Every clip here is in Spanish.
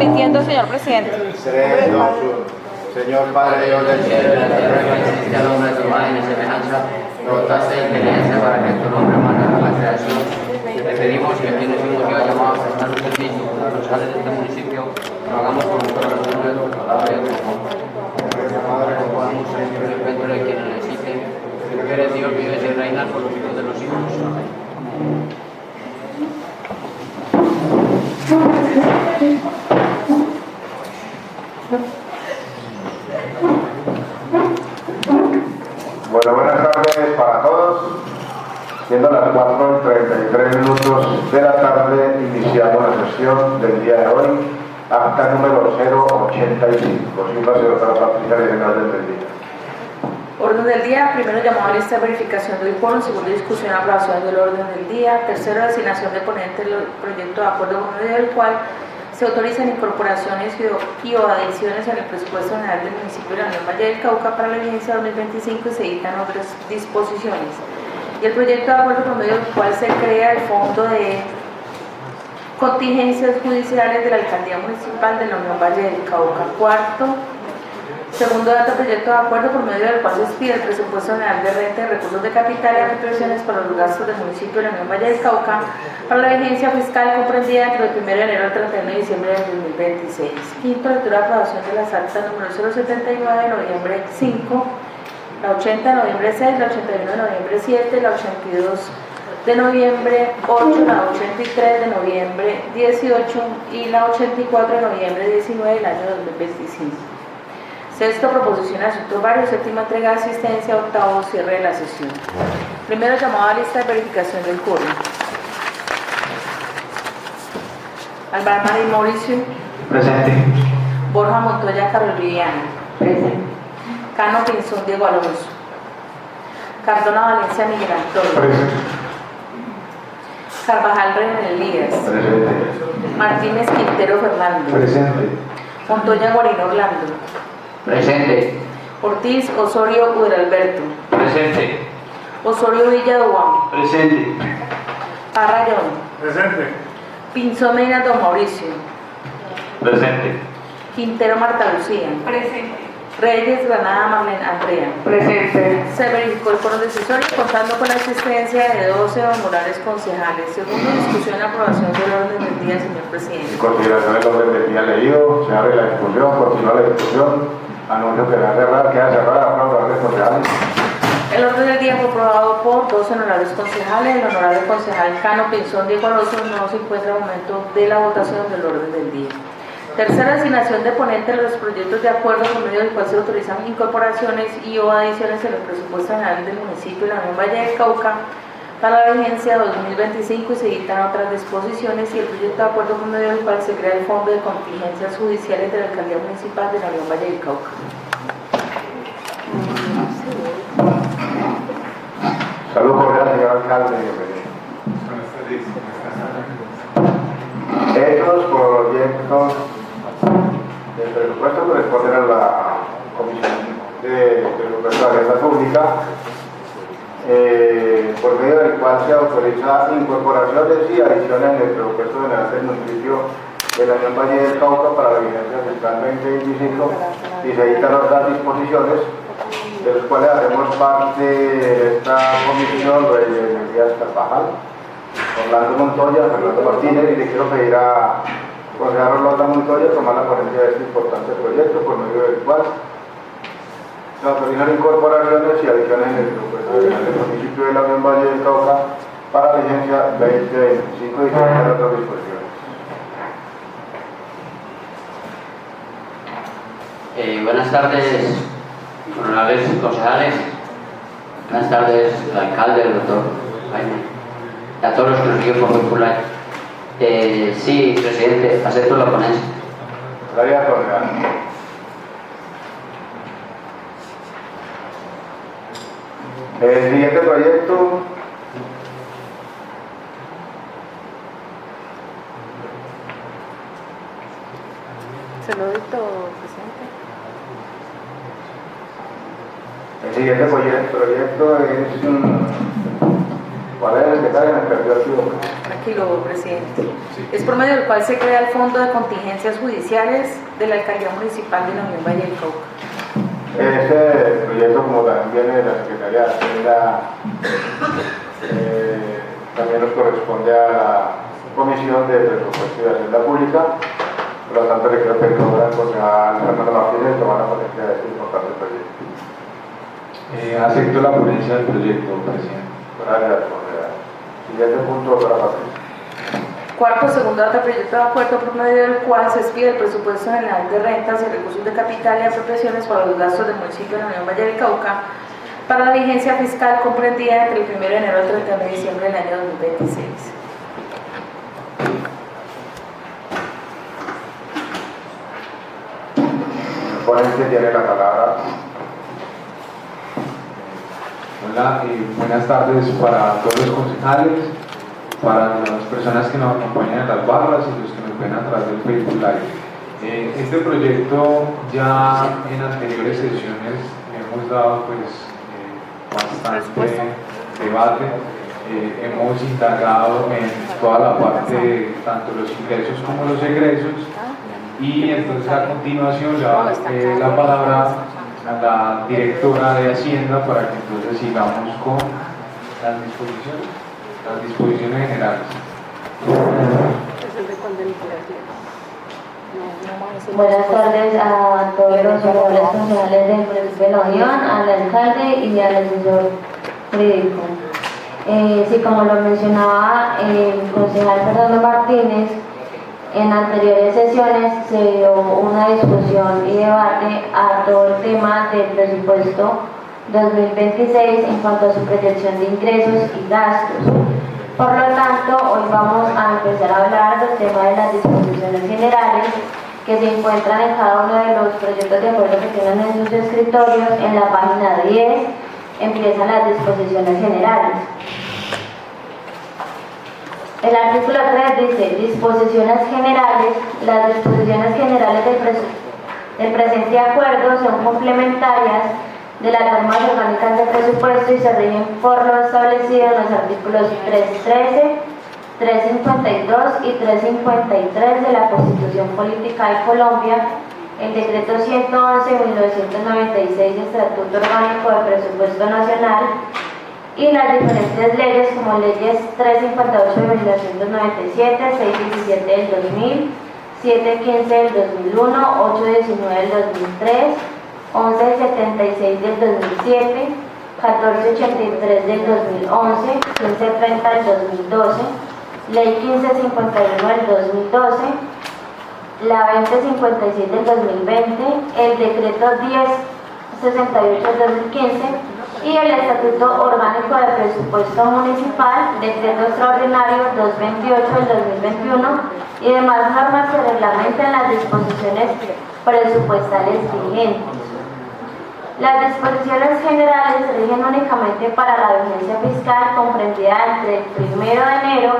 Transmitiendo, señor presidente. 3, 2, 1. Señor Padre Dios del cielo y de la tierra, que hiciste al hombre a tu imagen y semejanza, rotaste y tenías para que tu nombre mandara la creación. Te pedimos que quienes hemos sido llamados a estar en servicio con los concejales de este municipio, lo hagamos con un corazón de tu palabra y tu amor. Madre, que podamos sentir el encuentro de quienes necesiten, que eres Dios, vives y reinas por los siglos de los siglos. Amén. Bueno, buenas tardes para todos. Siendo las 4:33 de la tarde, iniciamos la sesión del día de hoy, acta número 085. Sin base para participar en el orden del día. Orden del día, primero llamado a lista de verificación del quórum, segundo discusión y aprobación del orden del día, tercero designación de ponente del proyecto de acuerdo por medio del cual se autorizan incorporaciones y o adiciones en el presupuesto general del municipio de la Unión Valle del Cauca para la vigencia 2025 y se dictan otras disposiciones. Y el proyecto de acuerdo por medio del cual se crea el Fondo de Contingencias Judiciales de la Alcaldía Municipal de la Unión Valle del Cauca. Cuarto, segundo dato, proyecto de acuerdo por medio del cual se expide el presupuesto general de renta de recursos de capital y apropiaciones para los gastos del municipio de la Unión Valle del Cauca para la vigencia fiscal comprendida entre el 1 de enero al 31 de diciembre del 2026. Quinto, lectura de aprobación de las actas número 079 de noviembre 5, la 80 de noviembre 6, la 81 de noviembre 7, la 82 de noviembre 8, la 83 de noviembre 18 y la 84 de noviembre 19 del año 2025. Sexto, proposición de asuntos varios. Séptima, entrega de asistencia. Octavo, cierre de la sesión. Primero, llamado a lista de verificación del quórum. Álvaro María Mauricio. Presente. Borja Montoya Carol Viviana. Presente. Cano Pinzón Diego Alonso. Cardona Valencia Miguel Antonio. Presente. Carvajal René Elías. Presente. Martínez Quintero Fernando. Presente. Montoya Guarino Orlando. Presente. Ortiz Osorio Uderalberto. Presente. Osorio Villa Duán. Presente. Parrayón. Presente. Pinzón Medina Don Mauricio. Presente. Quintero Marta Lucía. Presente. Reyes Granada Marlene Andrea. Presente. Se verificó el quórum decisorio contando con la existencia de 12 honorables concejales. Segundo, discusión y aprobación del orden del día, señor presidente. En consideración del orden del día leído, se abre la discusión, continúa la discusión. Anuncio que queda cerrada la honorables concejales. El orden del día fue aprobado por 12 honorables concejales. El honorable concejal Cano Pinzón Diego Alonso no se encuentra al momento de la votación del orden del día. Tercera, designación de ponente de los proyectos de acuerdo por medio del cual se autorizan incorporaciones y o adiciones en el presupuesto general del municipio de la Unión Valle del Cauca para la vigencia 2025 y se dictan otras disposiciones y el proyecto de acuerdo por medio del cual se crea el Fondo de Contingencias Judiciales de la Alcaldía Municipal de la Unión Valle del Cauca. Salud cordial, señor alcalde. Estos proyectos del presupuesto corresponden a la Comisión de Presupuesto de Hacienda Pública, por medio del cual se autoriza incorporaciones y adiciones en el presupuesto general del municipio de la Unión Valle del Cauca para la vigencia fiscal 2025 y se dictan otras disposiciones de los cuales hacemos parte de esta comisión, Reyes Elías Carvajal, Orlando Montoya, Fernando Martínez, y le quiero pedir a concejal Orlando Montoya tomar la ponencia de este importante proyecto por medio del cual se autorizan incorporaciones y adiciones en el presupuesto general del municipio de la Unión Valle del Cauca para la vigencia 2025 y se dictan otras disposiciones. Buenas tardes, honorables concejales. Buenas tardes, el alcalde, el doctor Jaime. A todos los que nos siguen por popular. Sí, presidente, acepto la ponencia. Gracias, concejal. El siguiente proyecto Se lo dicto, presidente. El siguiente proyecto es... ¿Cuál es el que está en el perdió aquí? tranquilo, presidente. Es por medio del cual se crea el Fondo de Contingencias Judiciales de la Alcaldía Municipal de la Unión Valle del Cauca. Este proyecto, como también viene de la Secretaría de Hacienda, también nos corresponde a la Comisión de Presupuesto y de Hacienda Pública. Por lo tanto, le quiero pedir ahora al concejal Fernando Martínez tomar la ponencia de este importante proyecto. Acepto la ponencia del proyecto, presidente. Gracias, concejal. Siguiente punto, doctora Patricia. Cuarto, segundo data proyecto de acuerdo por medio del cual se expide el presupuesto general de rentas y recursos de capital y apropiaciones para los gastos del municipio de la Unión Valle del Cauca para la vigencia fiscal comprendida entre el 1 de enero al 31 de diciembre del año 2026. El ponente tiene la palabra. Hola, buenas tardes para todos los concejales, para las personas que nos acompañan en las barras y los que nos ven a través del Facebook Live. Este proyecto ya en anteriores sesiones hemos dado bastante debate, hemos indagado en toda la parte, tanto los ingresos como los egresos, y entonces a continuación le doy la palabra a la directora de Hacienda para que entonces sigamos con las disposiciones generales. Buenas tardes a todos los honorables funcionarios del municipio de La Unión, al alcalde y al asesor jurídico. Sí, como lo mencionaba el concejal Fernando Martínez, en anteriores sesiones se dio una discusión y debate a todo el tema del presupuesto 2026 en cuanto a su proyección de ingresos y gastos. Por lo tanto, hoy vamos a empezar a hablar del tema de las disposiciones generales que se encuentran en cada uno de los proyectos de acuerdo que tienen en sus escritorios. En la página 10 empiezan las disposiciones generales. El artículo 3 dice, disposiciones generales. Las disposiciones generales del presente acuerdo son complementarias de las normas orgánicas de presupuesto y se rigen por lo establecido en los artículos 313, 352 y 353 de la Constitución Política de Colombia, el Decreto 111/1996 de Estatuto Orgánico de Presupuesto Nacional y las diferentes leyes como leyes 358 de 1997, 617 del 2000, 715 del 2001, 819 del 2003, 1176 del 2007, 1483 del 2011, 1530 del 2012, Ley 1551 del 2012, la 2056 del 2020, el Decreto 1068 del 2015 y el Estatuto Orgánico de Presupuesto Municipal, Decreto Extraordinario 228 del 2021 y demás normas que reglamentan las disposiciones presupuestales vigentes. Las disposiciones generales se rigen únicamente para la vigencia fiscal comprendida entre el 1 de enero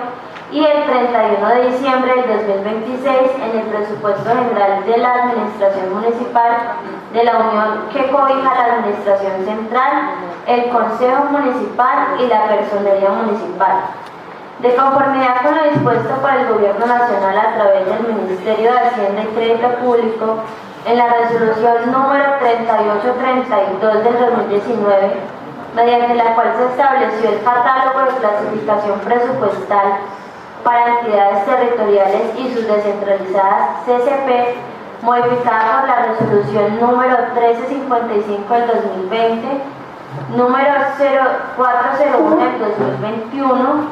y el 31 de diciembre del 2026 en el presupuesto general de la Administración Municipal de la Unión que cobija la Administración Central, el Consejo Municipal y la Personería Municipal. De conformidad con lo dispuesto por el Gobierno Nacional a través del Ministerio de Hacienda y Crédito Público, en la resolución número 3832 del 2019, mediante la cual se estableció el catálogo de clasificación presupuestal para entidades territoriales y sus descentralizadas CCP, modificada por la resolución número 1355 del 2020, número 0401 del 2021,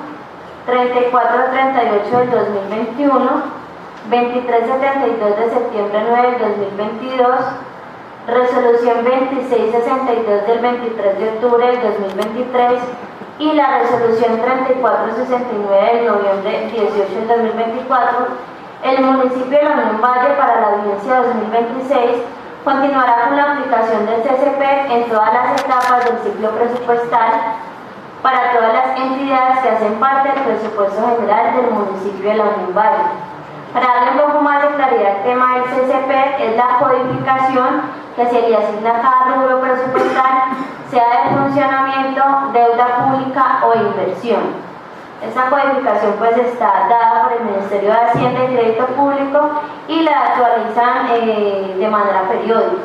3438 del 2021, 2372 de septiembre 9 del 2022, resolución 2662 del 23 de octubre del 2023 y la resolución 3469 del noviembre 18 del 2024, el municipio de La Unión Valle para la vigencia 2026 continuará con la aplicación del CCP en todas las etapas del ciclo presupuestal para todas las entidades que hacen parte del presupuesto general del municipio de La Unión Valle. Para darle un poco más de claridad al tema del CCP, es la codificación que se le asigna a cada rubro presupuestal, sea de funcionamiento, deuda pública o inversión. Esta codificación pues está dada por el Ministerio de Hacienda y Crédito Público y la actualizan de manera periódica.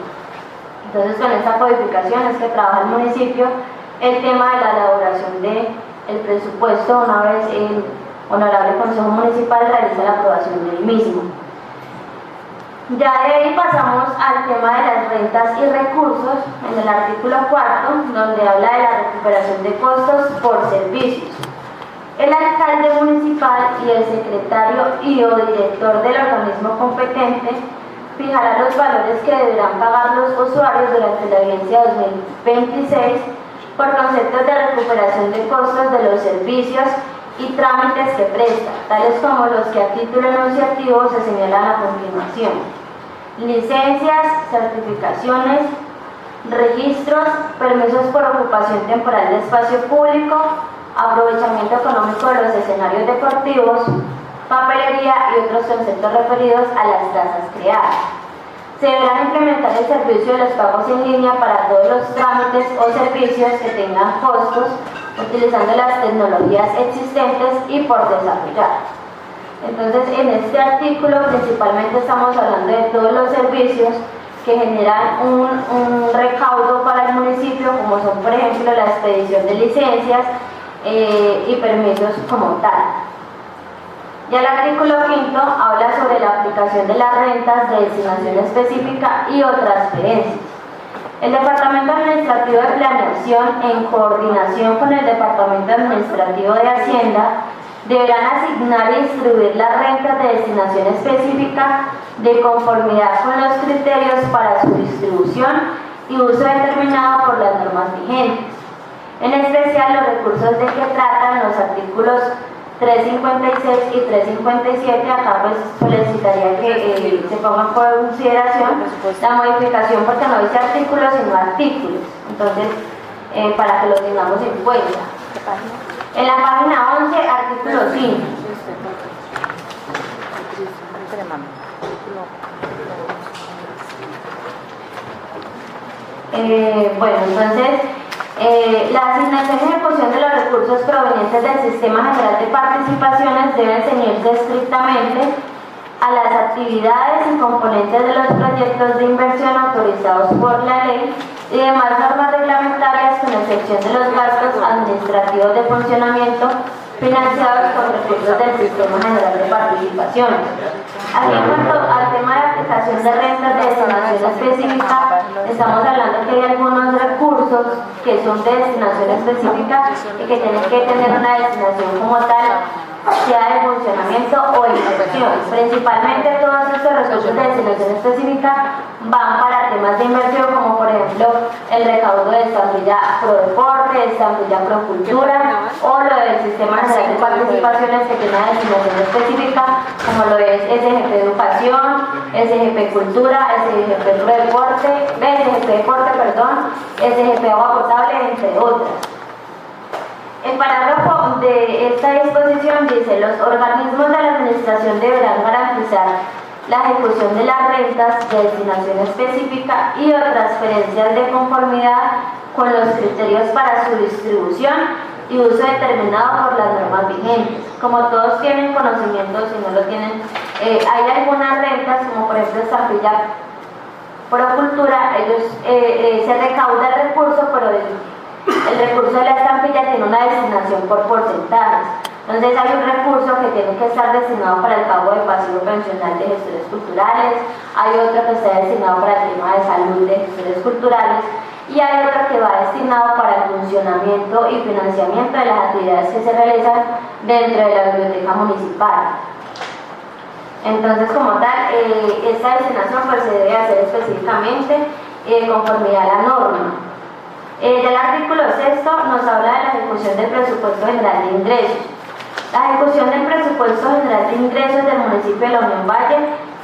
Entonces con esta codificación es que trabaja el municipio el tema de la elaboración del presupuesto una vez el Honorable Consejo Municipal realiza la aprobación del mismo. Ya de ahí pasamos al tema de las rentas y recursos en el artículo 4, donde habla de la recuperación de costos por servicios. El alcalde municipal y el secretario y o director del organismo competente fijará los valores que deberán pagar los usuarios durante la vigencia 2026 por conceptos de recuperación de costos de los servicios y trámites que presta, tales como los que a título enunciativo se señalan a continuación: licencias, certificaciones, registros, permisos por ocupación temporal de espacio público, aprovechamiento económico de los escenarios deportivos, papelería y otros conceptos referidos a las tasas creadas. Se deberán implementar el servicio de los pagos en línea para todos los trámites o servicios que tengan costos, utilizando las tecnologías existentes y por desarrollar. Entonces, en este artículo principalmente estamos hablando de todos los servicios que generan un recaudo para el municipio, como son, por ejemplo, la expedición de licencias y permisos como tal. Ya el artículo 5 habla sobre la aplicación de las rentas de destinación específica y o transferencias. El Departamento Administrativo de Planeación, en coordinación con el Departamento Administrativo de Hacienda, deberán asignar y distribuir las rentas de destinación específica de conformidad con los criterios para su distribución y uso determinado por las normas vigentes. En especial, los recursos de que tratan los artículos 356 y 357, acá pues solicitaría que se pongan por consideración la modificación, porque no dice artículos sino artículos, entonces para que lo tengamos en cuenta. En la página 11, artículo 5. Bueno, entonces la asignación y ejecución de los recursos provenientes del Sistema General de Participaciones deben ceñirse estrictamente a las actividades y componentes de los proyectos de inversión autorizados por la ley y demás normas reglamentarias, con excepción de los gastos administrativos de funcionamiento financiados con recursos del Sistema General de Participaciones. Aquí, en cuanto al tema de aplicación de rentas de destinación específica, estamos hablando que hay algunos recursos que son de destinación específica y que tienen que tener una destinación como tal, sea de funcionamiento o inversión. Principalmente todos estos recursos de destinación específica van para temas de inversión, como por ejemplo el recaudo de estampilla pro deporte, estampilla pro cultura, o lo del Sistema General de Participaciones, que tiene una destinación específica, como lo es SGP Educación, SGP Cultura, SGP pro deporte, SGP Agua Potable, entre otras. El parágrafo de esta disposición dice: los organismos de la administración deberán garantizar la ejecución de las rentas de destinación específica y o transferencias de conformidad con los criterios para su distribución y uso determinado por las normas vigentes. Como todos tienen conocimiento, si no lo tienen, hay algunas rentas, como por ejemplo estampilla pro cultura, ellos se recauda el recurso, pero el recurso de la estampilla tiene una destinación por porcentajes. Entonces hay un recurso que tiene que estar destinado para el pago del pasivo pensional de gestores culturales, hay otro que está destinado para el tema de salud de gestores culturales, y hay otro que va destinado para el funcionamiento y financiamiento de las actividades que se realizan dentro de la biblioteca municipal. Entonces, como tal, esta destinación pues se debe hacer específicamente conforme a la norma. Del artículo 6 nos habla de la ejecución del presupuesto general de ingresos. La ejecución del presupuesto general de ingresos del municipio de La Unión Valle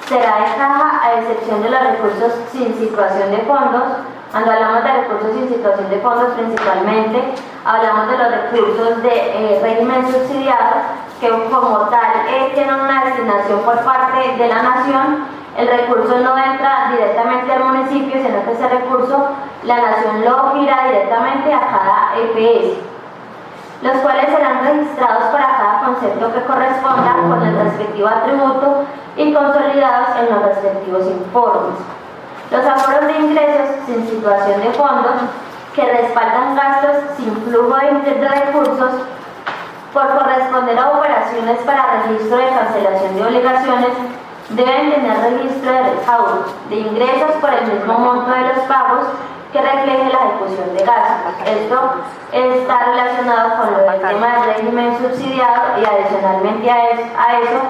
será de caja, a excepción de los recursos sin situación de fondos. Cuando hablamos de recursos sin situación de fondos, principalmente hablamos de los recursos de régimen subsidiado, que como tal tienen una destinación por parte de la nación. El recurso no entra directamente al municipio, sino que ese recurso la nación lo gira directamente a cada EPS. los cuales serán registrados para cada concepto que corresponda con el respectivo atributo y consolidados en los respectivos informes. Los aforos de ingresos sin situación de fondo que respaldan gastos sin flujo de recursos por corresponder a operaciones para registro de cancelación de obligaciones deben tener registro de recaudo de ingresos por el mismo monto de los pagos que refleje la ejecución de gastos. Esto está relacionado con el tema del régimen subsidiado y adicionalmente a eso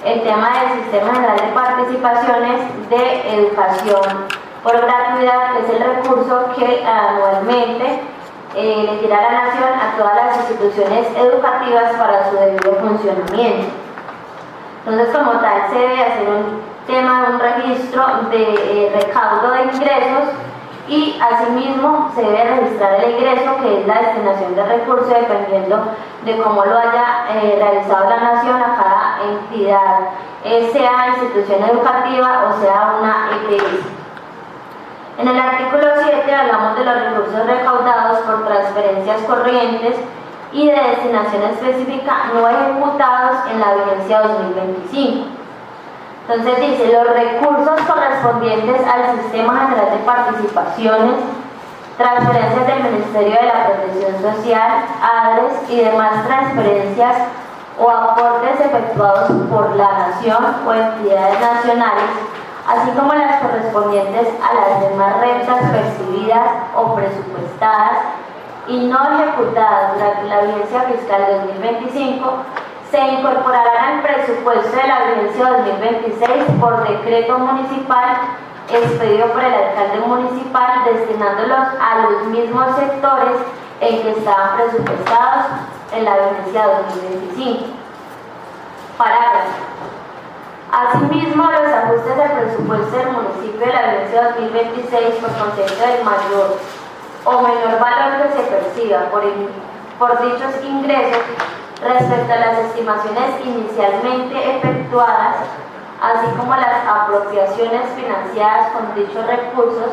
el tema del Sistema General de Participaciones de Educación por gratuidad, que es el recurso que anualmente le tira a la Nación a todas las instituciones educativas para su debido funcionamiento. Entonces, como tal, se debe hacer un tema de un registro de recaudo de ingresos y asimismo se debe registrar el ingreso, que es la destinación de recursos dependiendo de cómo lo haya realizado la Nación a cada entidad, sea institución educativa o sea una EPS. En el artículo 7 hablamos de los recursos recaudados por transferencias corrientes y de destinación específica no ejecutados en la vigencia 2025. Entonces dice, los recursos correspondientes al Sistema General de Participaciones, transferencias del Ministerio de la Protección Social, ADRES y demás transferencias o aportes efectuados por la Nación o entidades nacionales, así como las correspondientes a las demás rentas percibidas o presupuestadas y no ejecutadas durante la vigencia fiscal 2025, se incorporarán al presupuesto de la vigencia 2026 por decreto municipal expedido por el alcalde municipal, destinándolos a los mismos sectores en que estaban presupuestados en la vigencia 2025. Parágrafo. Asimismo, los ajustes del presupuesto del municipio de la vigencia 2026 por concepto del mayor o menor valor que se perciba por dichos ingresos respecto a las estimaciones inicialmente efectuadas, así como las apropiaciones financiadas con dichos recursos,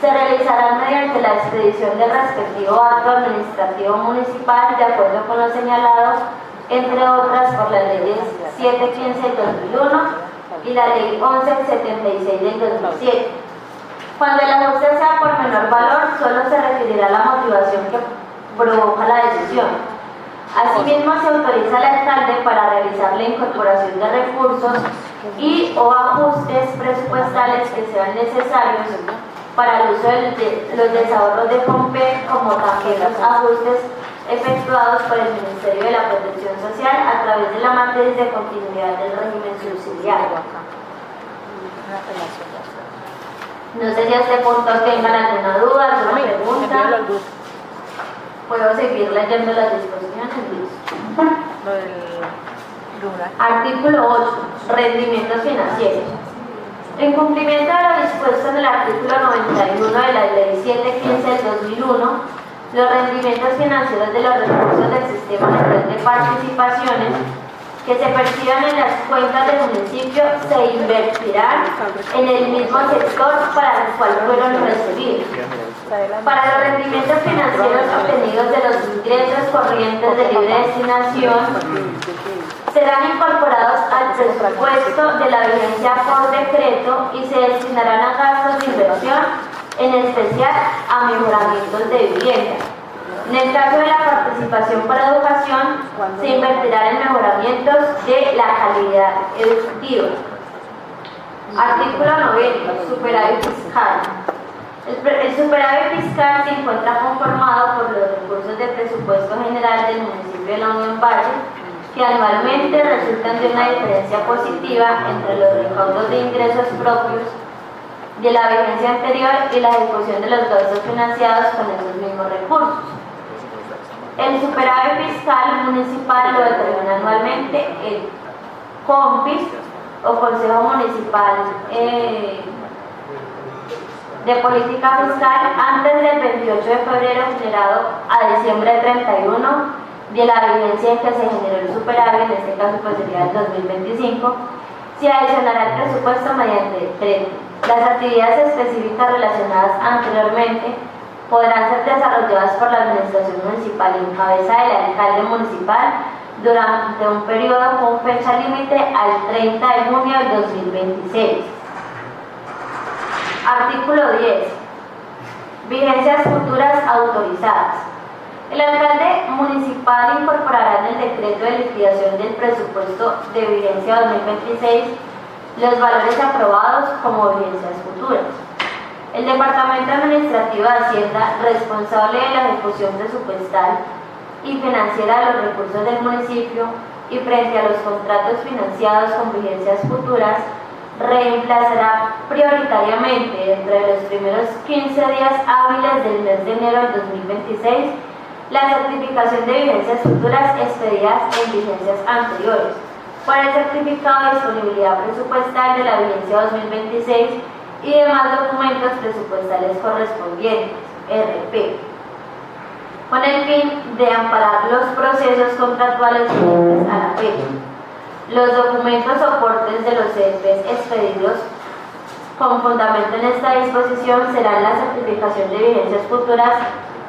se realizarán mediante la expedición del respectivo acto administrativo municipal de acuerdo con lo señalado, entre otras por las leyes 715 del 2001 y la ley 1176 del 2007. Cuando el ajuste sea por menor valor, solo se requerirá la motivación que provoca la decisión. Asimismo, se autoriza al alcalde para realizar la incorporación de recursos y o ajustes presupuestales que sean necesarios para el uso de los desahorros de FOMPE, como también los ajustes efectuados por el Ministerio de la Protección Social a través de la matriz de continuidad del régimen subsidiario. No sé si a este punto tengan alguna duda, alguna pregunta. ¿Puedo seguir leyendo las disposiciones? Artículo 8. Rendimientos financieros. En cumplimiento de lo dispuesto en el artículo 91 de la Ley 715 del 2001, los rendimientos financieros de los recursos del Sistema General de Participaciones que se perciban en las cuentas del municipio se invertirán en el mismo sector para el cual fueron recibidos. Para los rendimientos financieros obtenidos de los ingresos corrientes de libre destinación, serán incorporados al presupuesto de la vigencia por decreto y se destinarán a gastos de inversión, en especial a mejoramientos de vivienda. En el caso de la participación para educación, se invertirá en mejoramientos de la calidad educativa. Artículo 90. Superávit fiscal. El superávit fiscal se encuentra conformado por los recursos de presupuesto general del municipio de la Unión Valle, que anualmente resultan de una diferencia positiva entre los recaudos de ingresos propios de la vigencia anterior y la ejecución de los gastos financiados con esos mismos recursos. El superávit fiscal municipal lo determina anualmente el COMPIS o Consejo Municipal de Política Fiscal antes del 28 de febrero generado a diciembre 31 de la vigencia en que se generó el superávit, en este caso pues sería el 2025, se adicionará el presupuesto mediante decreto. Las actividades específicas relacionadas anteriormente podrán ser desarrolladas por la Administración Municipal en cabeza del alcalde municipal durante un periodo con fecha límite al 30 de junio del 2026. Artículo 10. Vigencias futuras autorizadas. El alcalde municipal incorporará en el decreto de liquidación del presupuesto de vigencia 2026 los valores aprobados como vigencias futuras. El Departamento Administrativo de Hacienda, responsable de la ejecución presupuestal y financiera de los recursos del municipio y frente a los contratos financiados con vigencias futuras, reemplazará prioritariamente entre los primeros 15 días hábiles del mes de enero del 2026 la certificación de vigencias futuras expedidas en vigencias anteriores por el certificado de disponibilidad presupuestal de la vigencia 2026 y demás documentos presupuestales correspondientes, RP, con el fin de amparar los procesos contractuales vigentes a la fecha. Los documentos soportes de los CEPs expedidos con fundamento en esta disposición serán la certificación de vigencias futuras,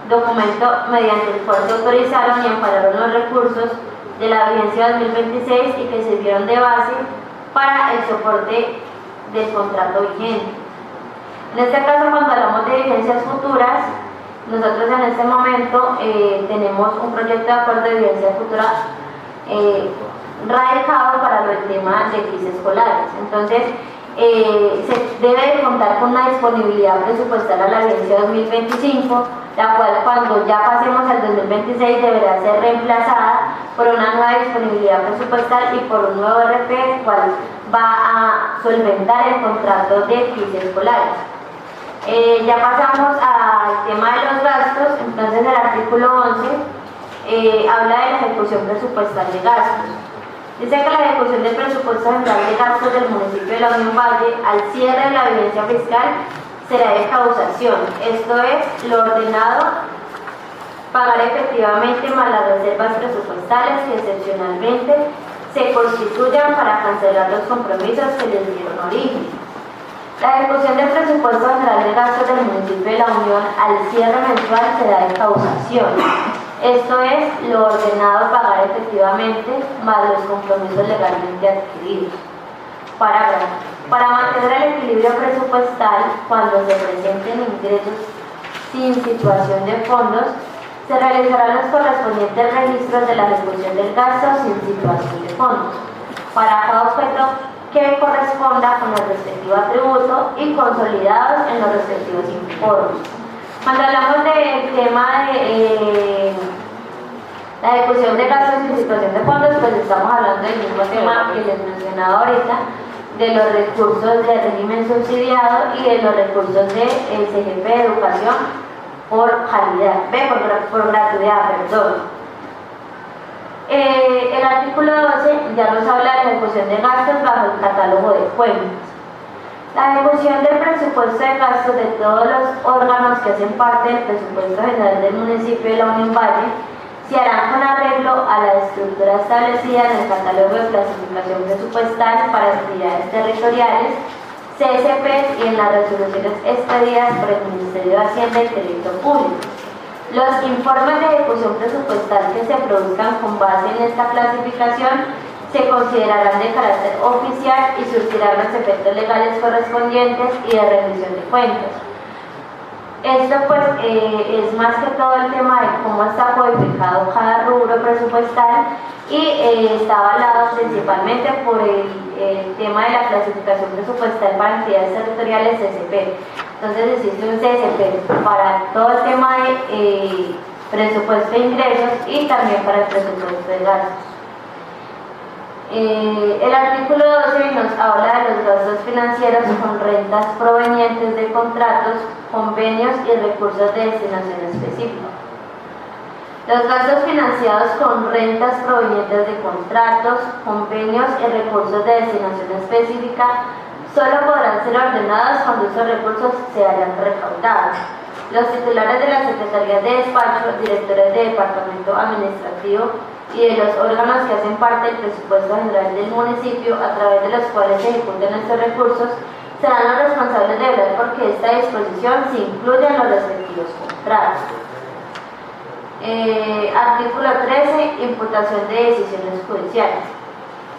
documento mediante el cual se autorizaron y ampararon los recursos de la vigencia 2026 y que sirvieron de base para el soporte del contrato vigente. En este caso, cuando hablamos de vigencias futuras, nosotros en este momento tenemos un proyecto de acuerdo de vigencia futura radicado para el tema de crisis escolares. Entonces, se debe contar con una disponibilidad presupuestal a la vigencia 2025, la cual cuando ya pasemos al 2026 deberá ser reemplazada por una nueva disponibilidad presupuestal y por un nuevo RP, el cual va a solventar el contrato de crisis escolares. Ya pasamos al tema de los gastos. Entonces el artículo 11 habla de la ejecución presupuestal de gastos. Dice que la ejecución del presupuesto general de gastos del municipio de La Unión Valle al cierre de la vigencia fiscal será de causación, esto es, lo ordenado, pagar efectivamente más las reservas presupuestales que excepcionalmente se constituyan para cancelar los compromisos que les dieron origen. La ejecución del presupuesto general de gastos del municipio de La Unión al cierre mensual será de causación. Esto es, lo ordenado pagar efectivamente más los compromisos legalmente adquiridos. Parágrafo. Para mantener el equilibrio presupuestal, cuando se presenten ingresos sin situación de fondos, se realizarán los correspondientes registros de la ejecución del gasto sin situación de fondos, para cada objeto que corresponda con el respectivo atributo y consolidados en los respectivos informes. Cuando hablamos del tema de la ejecución de gastos sin situación de fondos, pues estamos hablando del mismo tema que les mencionaba ahorita, de los recursos de régimen subsidiado y de los recursos del CGP de educación por calidad, por gratuidad, perdón. El artículo 12 ya nos habla de la ejecución de gastos bajo el catálogo de cuentas. La ejecución del presupuesto de gastos de todos los órganos que hacen parte del presupuesto general del municipio de La Unión Valle se harán con arreglo a la estructura establecida en el catálogo de clasificación presupuestal para actividades territoriales, CSP, y en las resoluciones expedidas por el Ministerio de Hacienda y Crédito Público. Los informes de ejecución presupuestal que se produzcan con base en esta clasificación se considerarán de carácter oficial y surtirán los efectos legales correspondientes y de rendición de cuentas. Esto pues es más que todo el tema de cómo está codificado cada rubro presupuestal y está avalado principalmente por el tema de la clasificación presupuestal para entidades territoriales CSP. Entonces existe un CSP para todo el tema de presupuesto de ingresos y también para el presupuesto de gastos. El artículo 12 nos habla de los gastos financieros con rentas provenientes de contratos, convenios y recursos de destinación específica. Los gastos financiados con rentas provenientes de contratos, convenios y recursos de destinación específica solo podrán ser ordenados cuando estos recursos se hayan recaudado. Los titulares de las secretarías de despacho, directores de departamento administrativo y de los órganos que hacen parte del presupuesto general del municipio, a través de los cuales se ejecutan estos recursos, serán los responsables de velar porque esta disposición se incluya en los respectivos contratos. Artículo 13. Imputación de decisiones judiciales.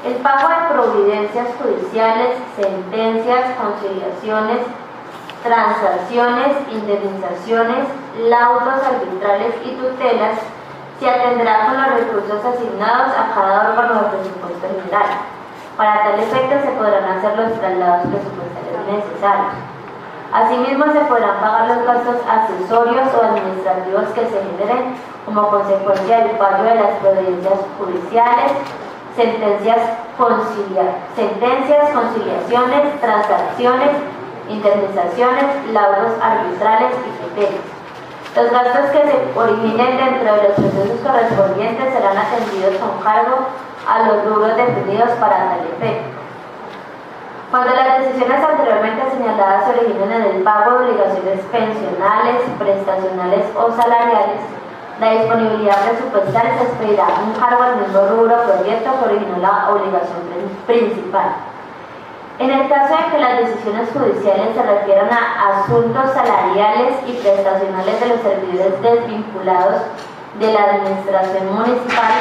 El pago de providencias judiciales, sentencias, conciliaciones, transacciones, indemnizaciones, laudos arbitrales y tutelas se atenderá con los recursos asignados a cada órgano del presupuesto general. Para tal efecto se podrán hacer los traslados presupuestarios necesarios. Asimismo, se podrán pagar los gastos accesorios o administrativos que se generen como consecuencia del pago de las providencias judiciales, sentencias, conciliaciones, transacciones, indemnizaciones, laudos arbitrales y tutelas. Los gastos que se originen dentro de los procesos correspondientes serán atendidos con cargo a los rubros definidos para tal efecto. Cuando las decisiones anteriormente señaladas se originen en el pago de obligaciones pensionales, prestacionales o salariales, la disponibilidad presupuestal se expedirá un cargo al mismo rubro o proyecto que originó la obligación principal. En el caso de que las decisiones judiciales se refieran a asuntos salariales y prestacionales de los servidores desvinculados de la administración municipal,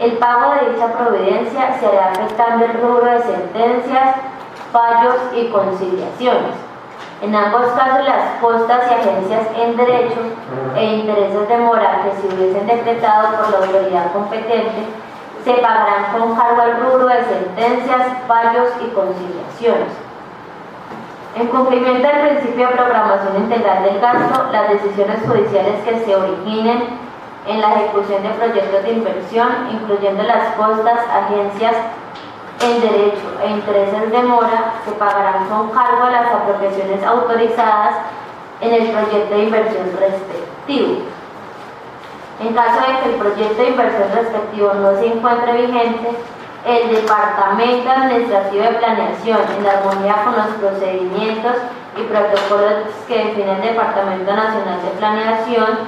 el pago de dicha providencia se hará afectando el rubro de sentencias, fallos y conciliaciones. En ambos casos, las costas y agencias en derecho e intereses de mora que se hubiesen decretado por la autoridad competente se pagarán con cargo al rubro de sentencias, fallos y conciliaciones. En cumplimiento del principio de programación integral del gasto, las decisiones judiciales que se originen en la ejecución de proyectos de inversión, incluyendo las costas, agencias en derecho e intereses de mora, se pagarán con cargo a las apropiaciones autorizadas en el proyecto de inversión respectivo. En caso de que el proyecto de inversión respectivo no se encuentre vigente, el Departamento Administrativo de Planeación, en armonía con los procedimientos y protocolos que define el Departamento Nacional de Planeación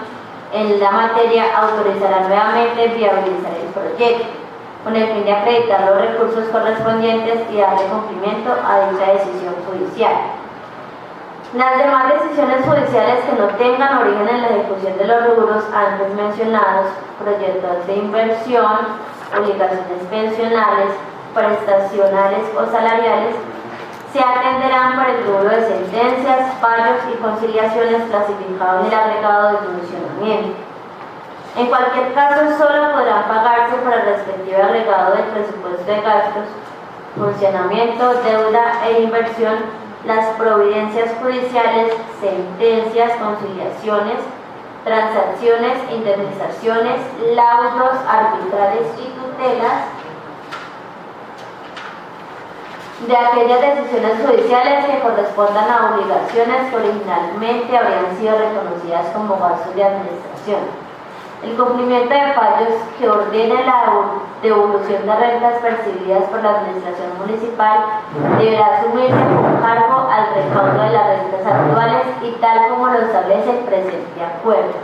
en la materia, autorizará nuevamente viabilizar el proyecto, con el fin de acreditar los recursos correspondientes y darle cumplimiento a dicha decisión judicial. Las demás decisiones judiciales que no tengan origen en la ejecución de los rubros antes mencionados, proyectos de inversión, obligaciones pensionales, prestacionales o salariales, se atenderán por el rubro de sentencias, fallos y conciliaciones clasificado en el agregado de funcionamiento. En cualquier caso, solo podrán pagarse por el respectivo agregado del presupuesto de gastos, funcionamiento, deuda e inversión las providencias judiciales, sentencias, conciliaciones, transacciones, indemnizaciones, laudos arbitrales y tutelas de aquellas decisiones judiciales que correspondan a obligaciones que originalmente habrían sido reconocidas como gastos de administración. El cumplimiento de fallos que ordene la devolución de rentas percibidas por la administración municipal deberá asumirse con cargo al recaudo de las rentas actuales y tal como lo establece el presente acuerdo.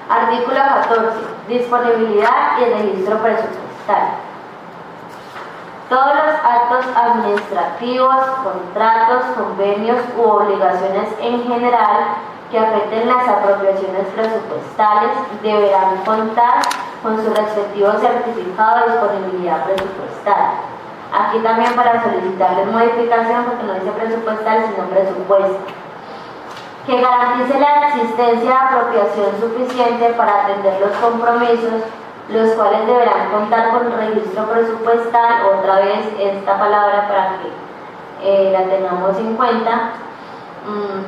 Artículo 14. Disponibilidad y registro presupuestal. Todos los actos administrativos, contratos, convenios u obligaciones en general que afecten las apropiaciones presupuestales deberán contar con su respectivo certificado de disponibilidad presupuestal. Aquí también para solicitarles modificación, porque no dice presupuestal sino presupuesto, que garantice la existencia de apropiación suficiente para atender los compromisos, los cuales deberán contar con registro presupuestal, otra vez esta palabra para que la tengamos en cuenta,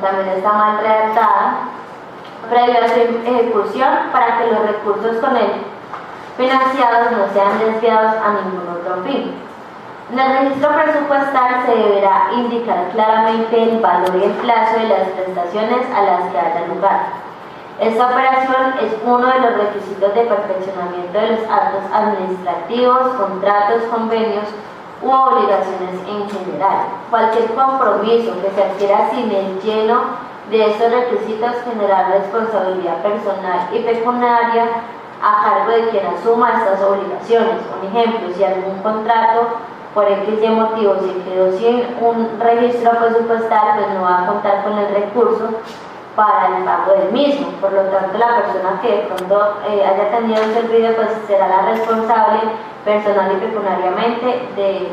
también está mal redactada, previo a su ejecución para que los recursos con él financiados no sean desviados a ningún otro fin. En el registro presupuestal se deberá indicar claramente el valor y el plazo de las prestaciones a las que haya lugar. Esta operación es uno de los requisitos de perfeccionamiento de los actos administrativos, contratos, convenios u obligaciones en general. Cualquier compromiso que se adquiera sin el lleno de estos requisitos generará responsabilidad personal y pecuniaria a cargo de quien asuma estas obligaciones. Un ejemplo, si algún contrato por X y motivo se quedó sin un registro presupuestal, pues no va a contar con el recurso para el pago del mismo. Por lo tanto, la persona que de pronto haya tenido el servicio, pues será la responsable personal y pecuniariamente de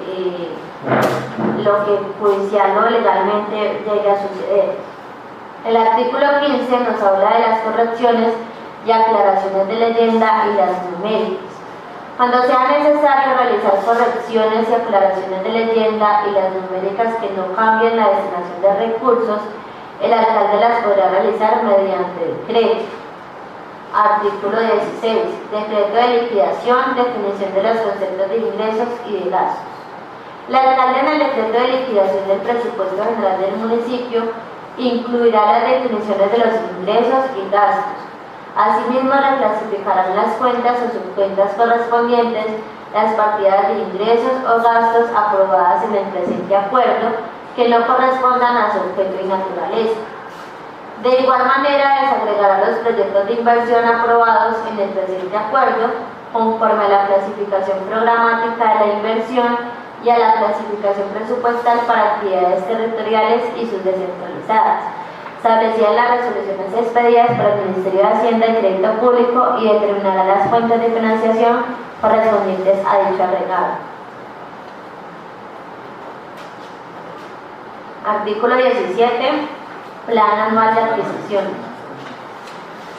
lo que judicial o legalmente llegue a suceder. El artículo 15 nos habla de las correcciones y aclaraciones de leyenda y las numéricas. Cuando sea necesario realizar correcciones y aclaraciones de leyenda y las numéricas que no cambien la destinación de recursos, el alcalde las podrá realizar mediante decreto. Artículo 16. Decreto de liquidación, definición de los conceptos de ingresos y de gastos. El alcalde en el decreto de liquidación del presupuesto general del municipio incluirá las definiciones de los ingresos y gastos. Asimismo, reclasificarán las cuentas o subcuentas correspondientes, las partidas de ingresos o gastos aprobadas en el presente acuerdo que no correspondan a su objeto y naturaleza. De igual manera, desagregará los proyectos de inversión aprobados en el presente acuerdo conforme a la clasificación programática de la inversión y a la clasificación presupuestal para actividades territoriales y sus descentralizadas, establecida las resoluciones expedidas por el Ministerio de Hacienda y Crédito Público y determinará las fuentes de financiación correspondientes a dicho agregado. Artículo 17. Plan anual de adquisición.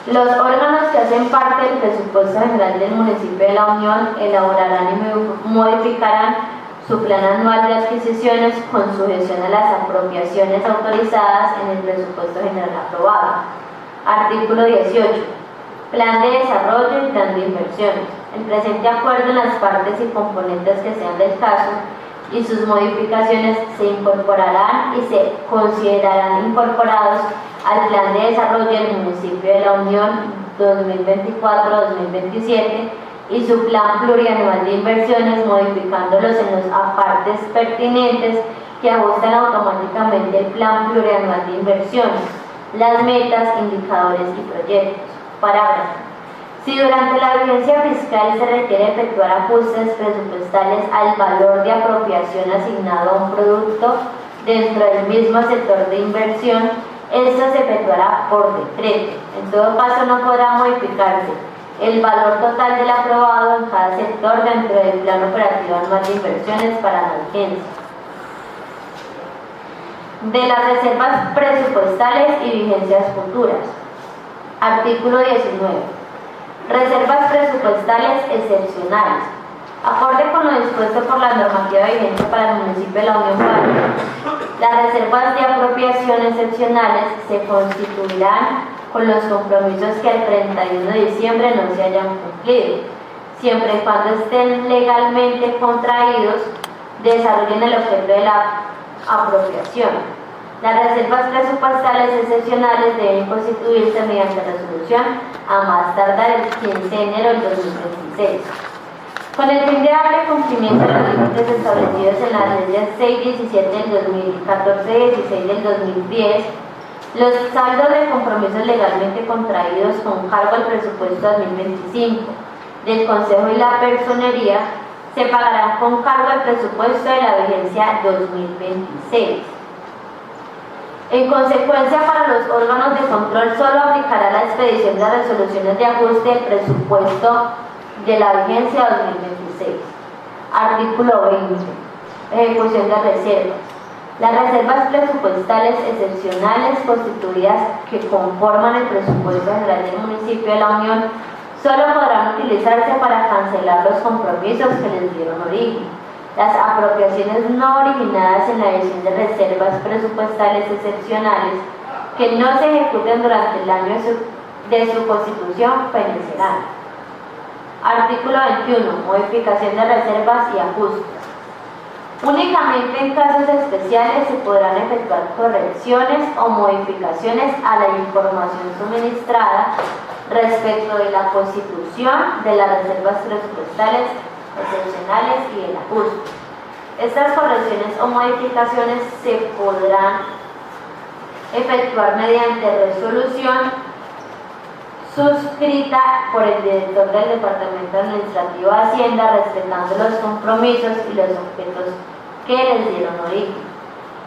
Los órganos que hacen parte del presupuesto general del municipio de La Unión elaborarán y modificarán su plan anual de adquisiciones con sujeción a las apropiaciones autorizadas en el presupuesto general aprobado. Artículo 18. Plan de desarrollo y plan de inversiones. El presente acuerdo en las partes y componentes que sean del caso y sus modificaciones se incorporarán y se considerarán incorporados al Plan de Desarrollo del Municipio de La Unión 2024-2027 y su Plan Plurianual de Inversiones, modificándolos en los apartes pertinentes que ajustan automáticamente el Plan Plurianual de Inversiones, las metas, indicadores y proyectos. Parágrafo. Si durante la vigencia fiscal se requiere efectuar ajustes presupuestales al valor de apropiación asignado a un producto dentro del mismo sector de inversión, esto se efectuará por decreto. En todo caso, no podrá modificarse el valor total del aprobado en cada sector dentro del Plan Operativo Anual de Inversiones para la vigencia. De las reservas presupuestales y vigencias futuras. Artículo 19. Reservas presupuestales excepcionales. Acorde con lo dispuesto por la normativa vigente para el municipio de La Unión Valle, las reservas de apropiación excepcionales se constituirán con los compromisos que al 31 de diciembre no se hayan cumplido, siempre y cuando estén legalmente contraídos, desarrollen el objeto de la apropiación. Las reservas presupuestales excepcionales deben constituirse mediante resolución a más tardar el 15 de enero del 2026. Con el fin de darle cumplimiento a los límites establecidos en las leyes 617 del 2000 y 1416 del 2010, los saldos de compromisos legalmente contraídos con cargo al presupuesto 2025 del Consejo y la Personería se pagarán con cargo al presupuesto de la vigencia 2026. En consecuencia, para los órganos de control solo aplicará la expedición de resoluciones de ajuste del presupuesto de la vigencia 2026. Artículo 20. Ejecución de reservas. Las reservas presupuestales excepcionales constituidas que conforman el presupuesto general del municipio de La Unión solo podrán utilizarse para cancelar los compromisos que les dieron origen. Las apropiaciones no originadas en la emisión de reservas presupuestales excepcionales que no se ejecuten durante el año de su constitución perecerán. Artículo 21. Modificación de reservas y ajustes. Únicamente en casos especiales se podrán efectuar correcciones o modificaciones a la información suministrada respecto de la constitución de las reservas presupuestales excepcionales y el ajuste. Estas correcciones o modificaciones se podrán efectuar mediante resolución suscrita por el director del Departamento Administrativo de Hacienda, respetando los compromisos y los objetos que les dieron origen.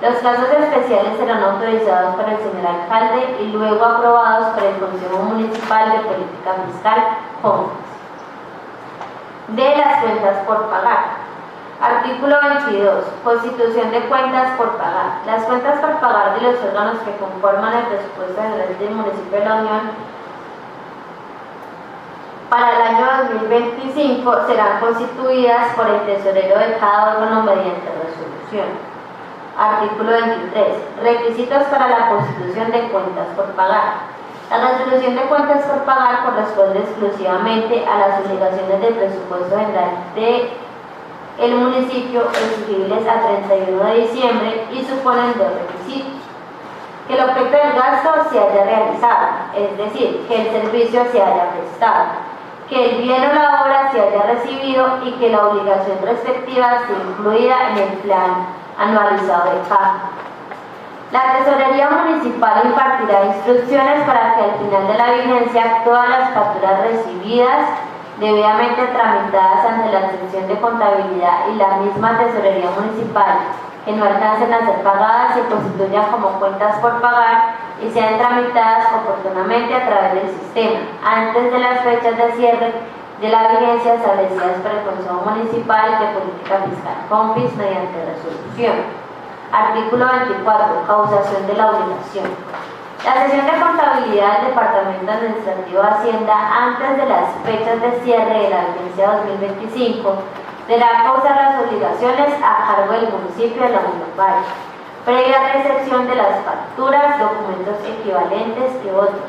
Los casos especiales serán autorizados por el señor alcalde y luego aprobados por el Consejo Municipal de Política Fiscal, CONFIS. De las cuentas por pagar. Artículo 22. Constitución de cuentas por pagar. Las cuentas por pagar de los órganos que conforman el presupuesto general del municipio de La Unión para el año 2025 serán constituidas por el tesorero de cada órgano mediante resolución. Artículo 23. Requisitos para la constitución de cuentas por pagar. La resolución de cuentas por pagar corresponde exclusivamente a las obligaciones del presupuesto general del municipio exigibles a 31 de diciembre y suponen dos requisitos: que el objeto del gasto se haya realizado, es decir, que el servicio se haya prestado, que el bien o la obra se haya recibido y que la obligación respectiva esté incluida en el plan anualizado de pago. La Tesorería Municipal impartirá instrucciones para que al final de la vigencia todas las facturas recibidas, debidamente tramitadas ante la sección de contabilidad y la misma Tesorería Municipal, que no alcancen a ser pagadas, se constituyan como cuentas por pagar y sean tramitadas oportunamente a través del sistema, antes de las fechas de cierre de la vigencia establecidas por el Consejo Municipal de Política Fiscal, CONFIS, mediante resolución. Artículo 24. Causación de la obligación. La sesión de contabilidad del Departamento Administrativo de Hacienda, antes de las fechas de cierre de la vigencia 2025, deberá causar las obligaciones a cargo del municipio de La Unión Valle, previa recepción de las facturas, documentos equivalentes y otros,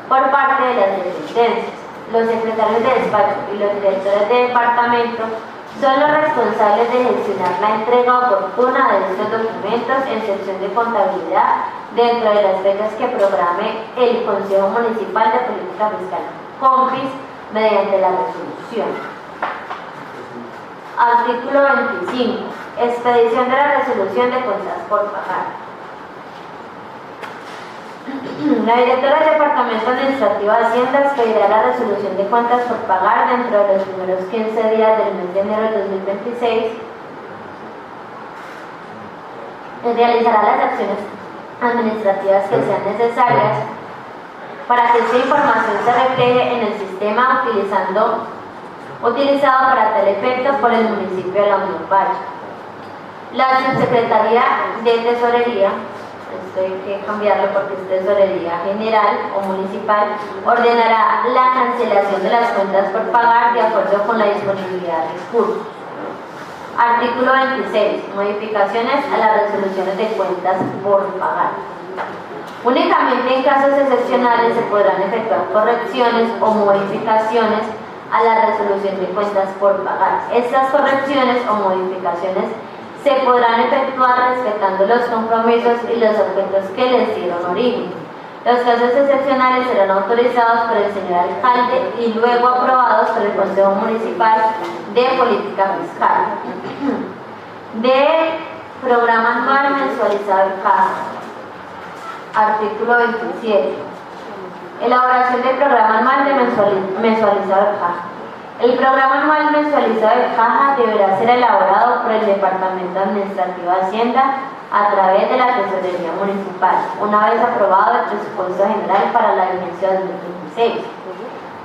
por parte de las dependencias. Los secretarios de despacho y los directores de departamento son los responsables de gestionar la entrega oportuna de estos documentos en sección de contabilidad dentro de las fechas que programe el Consejo Municipal de Política Fiscal, CONFIS, mediante la resolución. Artículo 25. Expedición de la resolución de cuentas por pagar. La directora del Departamento Administrativo de Hacienda expedirá la resolución de cuentas por pagar dentro de los primeros 15 días del mes de enero de 2026 y realizará las acciones administrativas que sean necesarias para que esta información se refleje en el sistema utilizado para tal efecto por el municipio de La Unión Valle. La Subsecretaría de Tesorería, esto hay que cambiarlo porque es Tesorería General o Municipal, ordenará la cancelación de las cuentas por pagar de acuerdo con la disponibilidad de recursos. Artículo 26. Modificaciones a las resoluciones de cuentas por pagar. Únicamente en casos excepcionales se podrán efectuar correcciones o modificaciones a la resolución de cuentas por pagar. Estas correcciones o modificaciones se podrán efectuar respetando los compromisos y los objetos que les dieron origen. Los casos excepcionales serán autorizados por el señor alcalde y luego aprobados por el Consejo Municipal de Política Fiscal. De programa anual mensualizado en caja. Artículo 27. Elaboración del programa anual de mensualizado de caja. El programa anual mensualizado de caja deberá ser elaborado por el Departamento Administrativo de Hacienda a través de la Tesorería Municipal, una vez aprobado el presupuesto general para la vigencia 2026.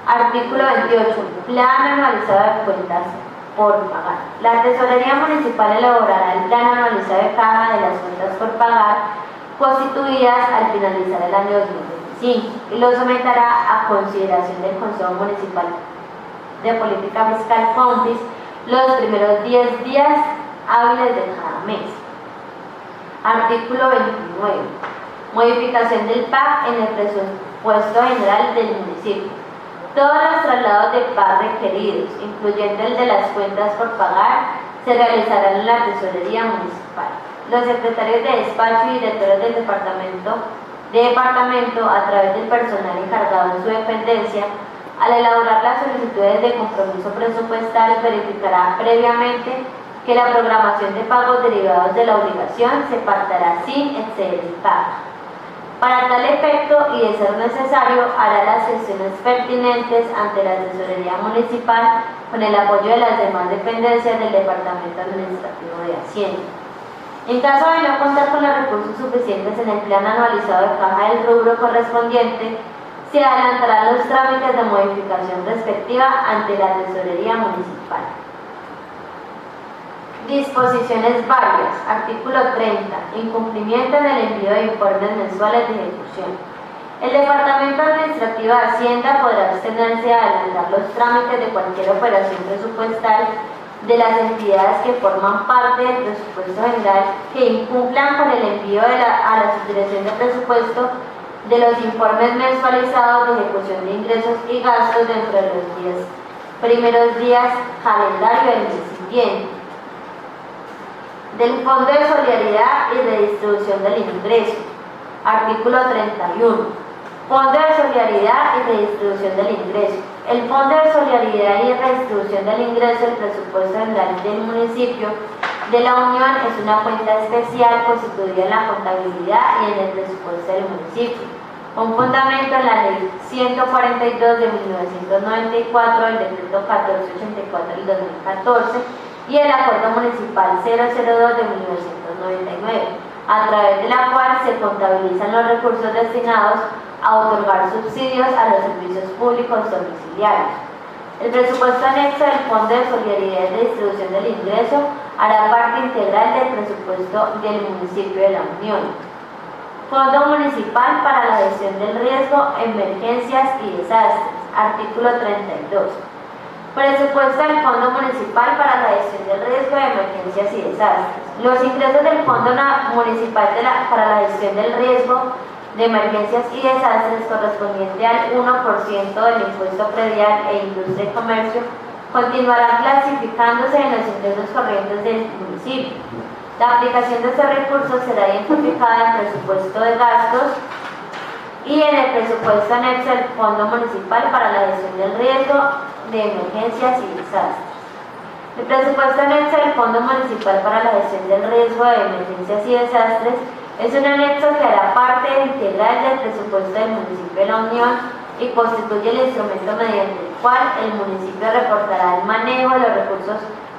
Artículo 28. Plan anualizado de cuentas por pagar. La Tesorería Municipal elaborará el plan anualizado de caja de las cuentas por pagar constituidas al finalizar el año 2025 y lo someterá a consideración del Consejo Municipal de Política Fiscal, CONFIS, los primeros 10 días hábiles de cada mes. Artículo 29. Modificación del PAC en el presupuesto general del municipio. Todos los traslados de PAC requeridos, incluyendo el de las cuentas por pagar, se realizarán en la Tesorería Municipal. Los secretarios de despacho y directores del departamento, a través del personal encargado en su dependencia, al elaborar las solicitudes de compromiso presupuestal, verificará previamente que la programación de pagos derivados de la obligación se pactará sin exceder el pago. Para tal efecto, y de ser necesario, hará las gestiones pertinentes ante la Tesorería Municipal con el apoyo de las demás dependencias del Departamento Administrativo de Hacienda. En caso de no contar con los recursos suficientes en el plan anualizado de caja del rubro correspondiente, se adelantarán los trámites de modificación respectiva ante la Tesorería Municipal. Disposiciones varias. Artículo 30. Incumplimiento en el envío de informes mensuales de ejecución. El Departamento Administrativo de Hacienda podrá abstenerse de adelantar los trámites de cualquier operación presupuestal de las entidades que forman parte del presupuesto general que incumplan con el envío a la Subdirección de Presupuesto de los informes mensualizados de ejecución de ingresos y gastos dentro de los primeros días calendario del mes siguiente. Del Fondo de Solidaridad y Redistribución del Ingreso. Artículo 31. Fondo de Solidaridad y Redistribución del Ingreso. El Fondo de Solidaridad y Redistribución del Ingreso del Presupuesto General del Municipio de la Unión es una cuenta especial constituida en la contabilidad y en el presupuesto del municipio, con fundamento en la Ley 142 de 1994, el Decreto 1484 del 2014 y el Acuerdo Municipal 002 de 1999, a través de la cual se contabilizan los recursos destinados a otorgar subsidios a los servicios públicos domiciliarios. El presupuesto anexo del Fondo de Solidaridad y Redistribución del Ingreso hará parte integral del presupuesto del municipio de la Unión. Fondo Municipal para la Gestión del Riesgo, Emergencias y Desastres. Artículo 32. Presupuesto del Fondo Municipal para la Gestión del Riesgo, Emergencias y Desastres. Los ingresos del Fondo Municipal para la Gestión del Riesgo de Emergencias y Desastres correspondiente al 1% del impuesto predial e industria y comercio continuarán clasificándose en los ingresos corrientes del municipio. La aplicación de estos recursos será identificada en presupuesto de gastos y en el presupuesto anexo del Fondo Municipal para la Gestión del Riesgo de Emergencias y Desastres. El presupuesto anexo del Fondo Municipal para la Gestión del Riesgo de Emergencias y Desastres es un anexo que hará parte integral del presupuesto del municipio de la Unión y constituye el instrumento mediante el cual el municipio reportará el manejo de los recursos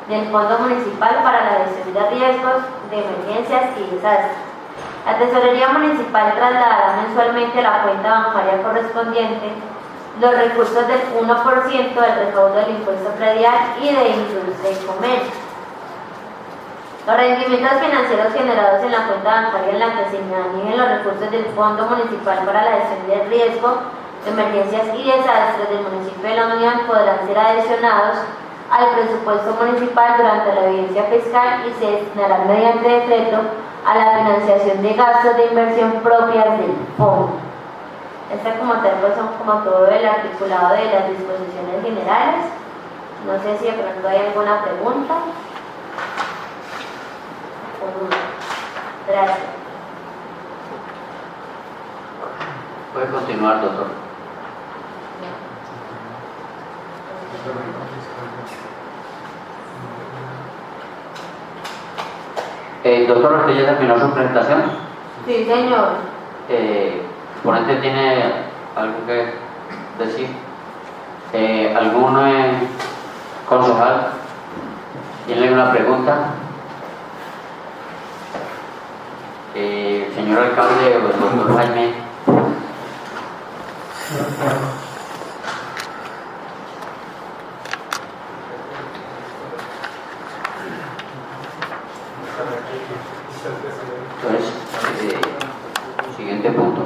del Fondo Municipal para la Gestión de Riesgos de Emergencias y Desastres. La Tesorería Municipal trasladará mensualmente a la cuenta bancaria correspondiente los recursos del 1% del recaudo del impuesto predial y de industria y comercio. Los rendimientos financieros generados en la cuenta bancaria en la que se manejen los recursos del Fondo Municipal para la Gestión de Riesgo, Emergencias y Desastres del municipio de la Unión podrán ser adicionados al presupuesto municipal durante la vigencia fiscal y se destinarán mediante decreto a la financiación de gastos de inversión propias del fondo. Como tal, pues son como todo el articulado de las disposiciones generales. No sé si de pronto hay alguna pregunta. Gracias. Puede continuar, doctor. Doctor, ¿usted ya terminó su presentación? Sí, señor. ¿El ponente tiene algo que decir? ¿Algún concejal tiene alguna pregunta? Señor alcalde, doctor Jaime. Entonces, siguiente punto.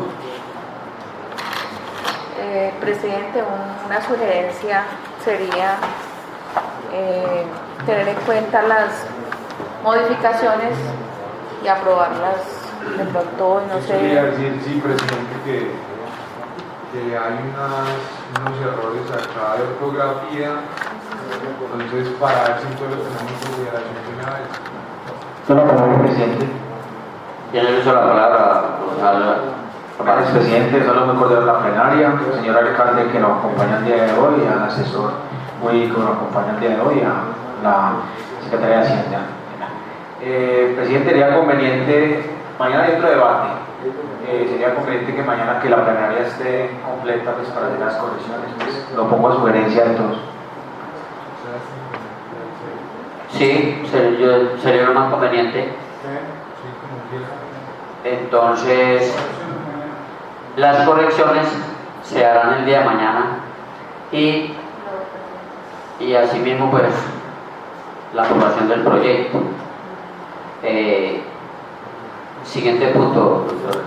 Presidente, una sugerencia sería tener en cuenta las modificaciones y aprobarlas de pronto, no sé. Quería decir, sí, presidente, que hay unos errores acá de ortografía, entonces para ver si todos los tenemos en consideración de una vez. Solo palabra, presidente. Tiene el uso de la palabra. Gracias, presidente. Solo muy cordial la plenaria, señor alcalde que nos acompaña el día de hoy, al asesor muy que nos acompaña el día de hoy, a la Secretaría de Hacienda. Presidente, sería conveniente, mañana hay otro debate sería conveniente que mañana que la plenaria esté completa pues, para hacer las correcciones. Pues, lo pongo a sugerencia de todos. Sí, sería lo más conveniente. Entonces, las correcciones se harán el día de mañana y asimismo pues la aprobación del proyecto. Siguiente punto, doctor.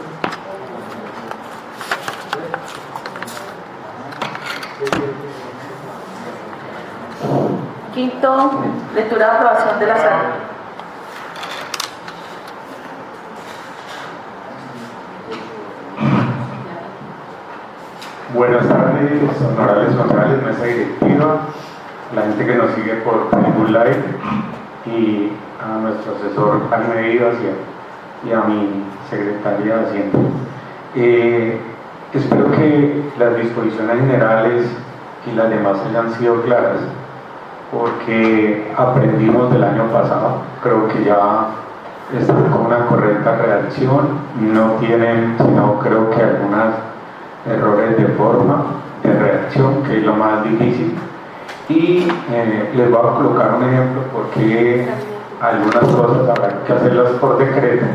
Quinto, lectura de aprobación de las Buenas tardes, honorables concejales, mesa directiva, la gente que nos sigue por Facebook Live y a nuestro asesor Jaime Vivas y a mi secretaria de Hacienda. Espero que las disposiciones generales y las demás hayan sido claras, porque aprendimos del año pasado. Creo que ya están con una correcta redacción, no tienen sino creo que algunas errores de forma, de redacción, que es lo más difícil. Y les voy a colocar un ejemplo porque algunas cosas habrá que hacerlas por decreto,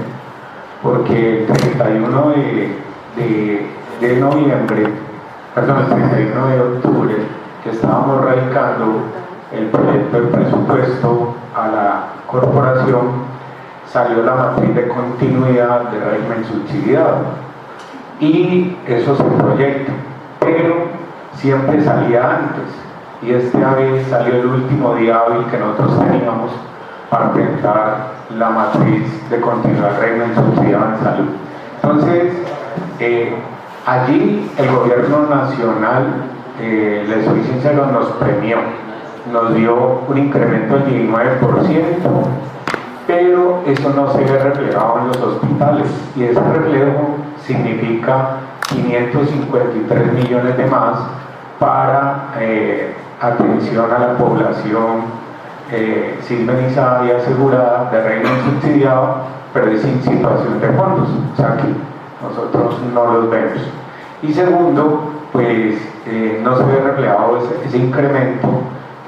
porque el 31 de noviembre, perdón, el 31 de octubre, que estábamos radicando el proyecto de presupuesto a la corporación, salió la matriz de continuidad del régimen subsidiado. Y eso se proyecta, pero siempre salía antes, y esta vez salió el último día hábil que nosotros teníamos para presentar la matriz de continuidad del régimen subsidiado en salud. Entonces, allí el gobierno nacional, les soy sincero, nos premió, nos dio un incremento del 19%, pero eso no se ve reflejado en los hospitales, y ese reflejo significa 553 millones de más para atención a la población civilizada y asegurada de régimen subsidiado, pero es sin situación de fondos, o sea que nosotros no los vemos. Y segundo, pues no se ve reflejado ese incremento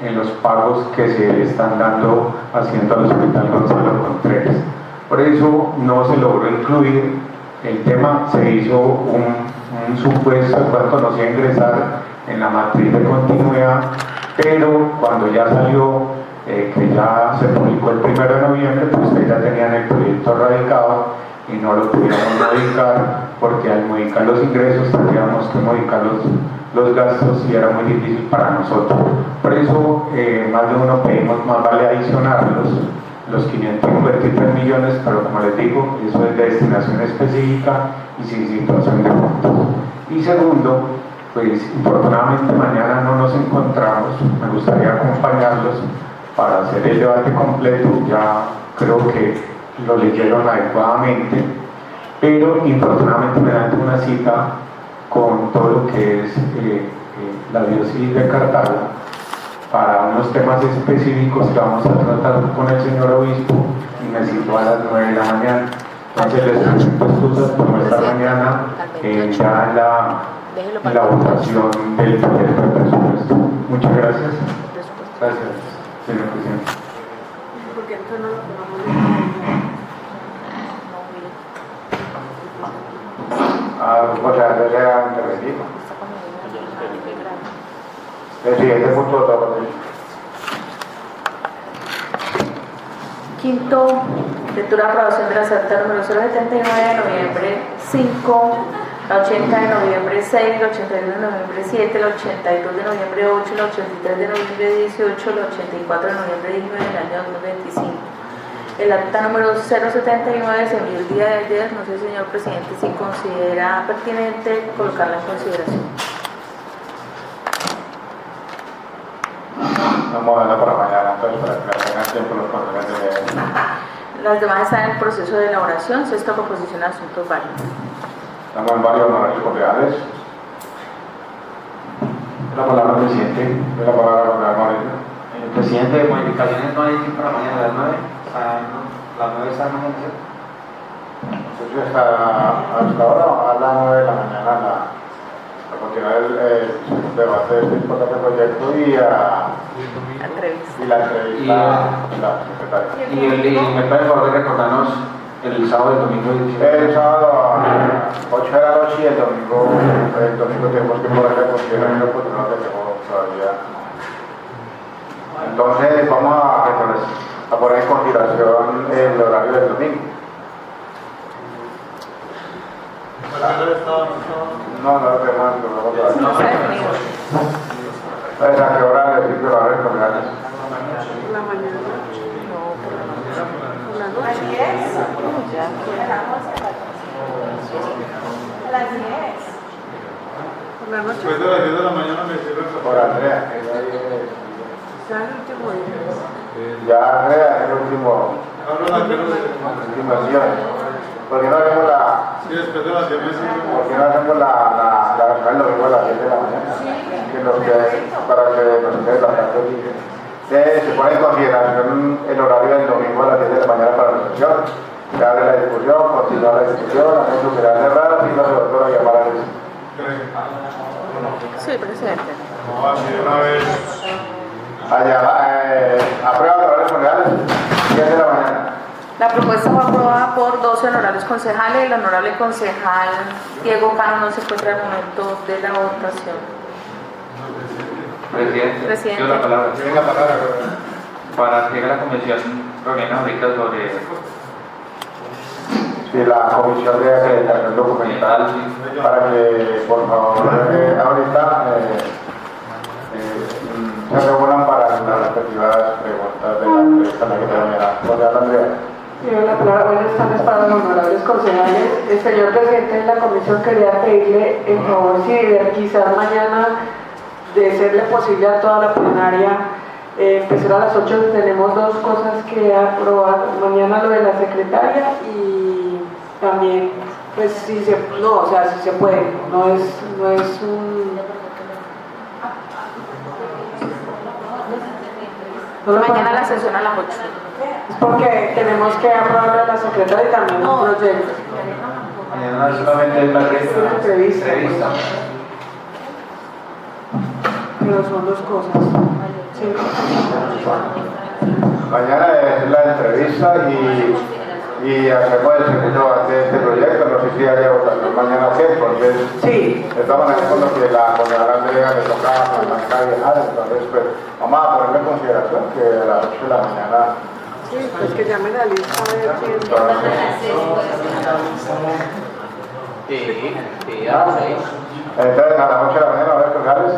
en los pagos que se le están dando haciendo al Hospital Gonzalo Contreras. Por eso no se logró incluir el tema, se hizo un supuesto en cuanto no se iba a ingresar en la matriz de continuidad, pero cuando ya salió, que ya se publicó el 1 de noviembre, pues ustedes ya tenían el proyecto radicado y no lo pudiéramos modificar, porque al modificar los ingresos tendríamos que modificar los gastos y era muy difícil para nosotros. Por eso más de uno pedimos más vale adicionar los 553 millones, pero como les digo, eso es de destinación específica y sin situación de fondos. Y segundo, pues infortunadamente mañana no nos encontramos, me gustaría acompañarlos para hacer el debate completo, ya creo que lo leyeron adecuadamente, pero infortunadamente me dan una cita con todo lo que es la diócesis de Cartago para unos temas específicos que vamos a tratar con el señor obispo, y me citó a las 9 de la mañana. Entonces les presento excusas por no estar mañana ya en la votación del proyecto de presupuesto. Muchas gracias. Gracias, señor presidente. El siguiente punto de orden. Quinto, lectura de aprobación de las actas número 079 de noviembre 5, la 80 de noviembre 6, la 81 de noviembre 7, la 82 de noviembre 8, la 83 de noviembre 18, la 84 de noviembre 19 del año 2025. El acta número 079 se envió el día de ayer. No sé, señor presidente, si considera pertinente colocarla en consideración. Vamos a darla para mañana, entonces, para que tengan tiempo los concejales de... Las demás están en proceso de elaboración. Sexta, proposición de asuntos válidos. Estamos en varios honorarios concejales. La palabra al presidente. La palabra a Mauricio. Presidente, modificaciones no hay para mañana a las 9. Las 9 están mañana, ¿cierto? Entonces hasta ahora a las 9 de la mañana a continuar el debate de este importante proyecto y la entrevista a la secretaria. Y me puede por favor recordarnos el sábado y el domingo. El sábado a 8 de la noche y el domingo tenemos que poner a consideración porque no tenemos todavía. Entonces vamos a poner en consideración el horario del domingo. No lo tenemos todavía. ¿A qué hora le sirve la hora de comer? La mañana. No, por la noche. ¿Por la noche? A las 10. ¿Por la noche? Después de las 10 de la mañana me sirve Por Andrea. Ya el último día. Ya Andrea es el último acción. ¿Por qué no hacemos Sí, después de las 10 me sirve. ¿Por qué no hacemos el domingo a las 10 de la mañana? Para que nos quede bastante bien. Se pone en consideración el horario del domingo a las 10 de la mañana para la sesión. Se abre la discusión, continúa la discusión, hacemos que la cerrada y la doctora llamar a la Sí, presidente. No, así de una vez. Aprueba los horarios generales, 10 de la mañana. La propuesta fue aprobada por 12 honorables concejales. El honorable concejal Diego Cano no se encuentra en el momento de la votación. Presidente. Yo la palabra. Para que la comisión reunión ahorita sobre La comisión de acreditación documental, para que por favor ahorita se reúnan para las respectivas preguntas de la entrevista en la que terminará. Andrea. La palabra, buenas tardes para los honorables concejales. El señor presidente de la comisión quería pedirle el favor si quizás mañana, de serle posible a toda la plenaria, empezar a las 8, tenemos dos cosas que aprobar. Mañana lo de la secretaria y también, pues si se puede, no es un... Mañana la sesión a las 8. Es porque tenemos que aprobar a la secretaria y también un proyecto. mañana solamente es la entrevista. Pero son dos cosas. Sí. Mañana es la entrevista y hacemos el segundo debate de este proyecto. No sé si haya votación mañana o qué, entonces Sí. de todas maneras con lo que la comunidad Andrea le toca mañana viajar, entonces pues vamos a ponerle en consideración que a las 8 de la mañana. Sí, pues que llamen a la lista a ver quién. Sí, a las 6. Entonces a las 8 de la mañana, a ver, González.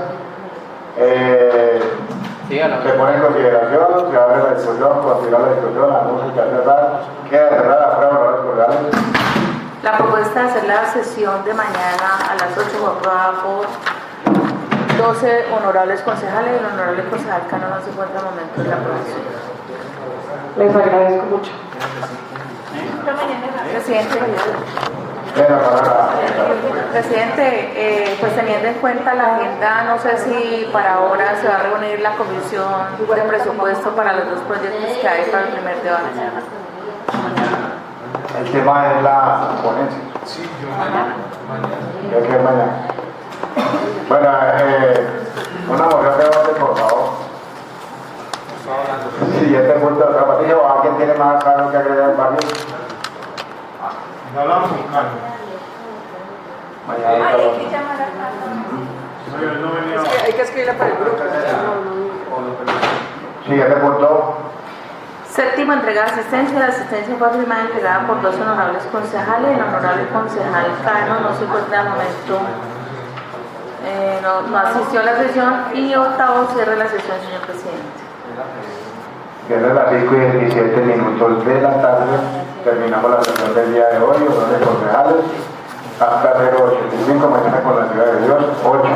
Se pone en consideración, se abre la discusión, continúa la discusión, la música cerrada, queda cerrada la prueba, los cordiales. La propuesta de hacer la sesión de mañana a las 8 fue aprobada por 12 honorables concejales y el honorable concejal Cano no se encuentra en el momento de la aprobación. Les agradezco mucho. Presidente, pues teniendo en cuenta la agenda, no sé si para ahora se va a reunir la comisión de presupuesto para los dos proyectos que hay para el primer debate. El tema es la ponencia. Sí, mañana. ¿Qué es mañana? Bueno, una moción de orden, por favor. Siguiente punto de trabajo. ¿O alguien tiene más claro que agregar varios? Hablamos con Carlos. Mañana. No venía. Hay que escribirle para el grupo. Siguiente punto. Séptimo, entrega de asistencia. La asistencia fue firmada y entregada por 2 honorables concejales. El honorable concejal Cano no se encuentra en el momento, no asistió a la sesión. Y octavo, cierre la sesión, señor presidente. Desde las 5:17 de la tarde terminamos la sesión del día de hoy, honorables concejales. Hasta 0:85, mañana con la ciudad de Dios, 8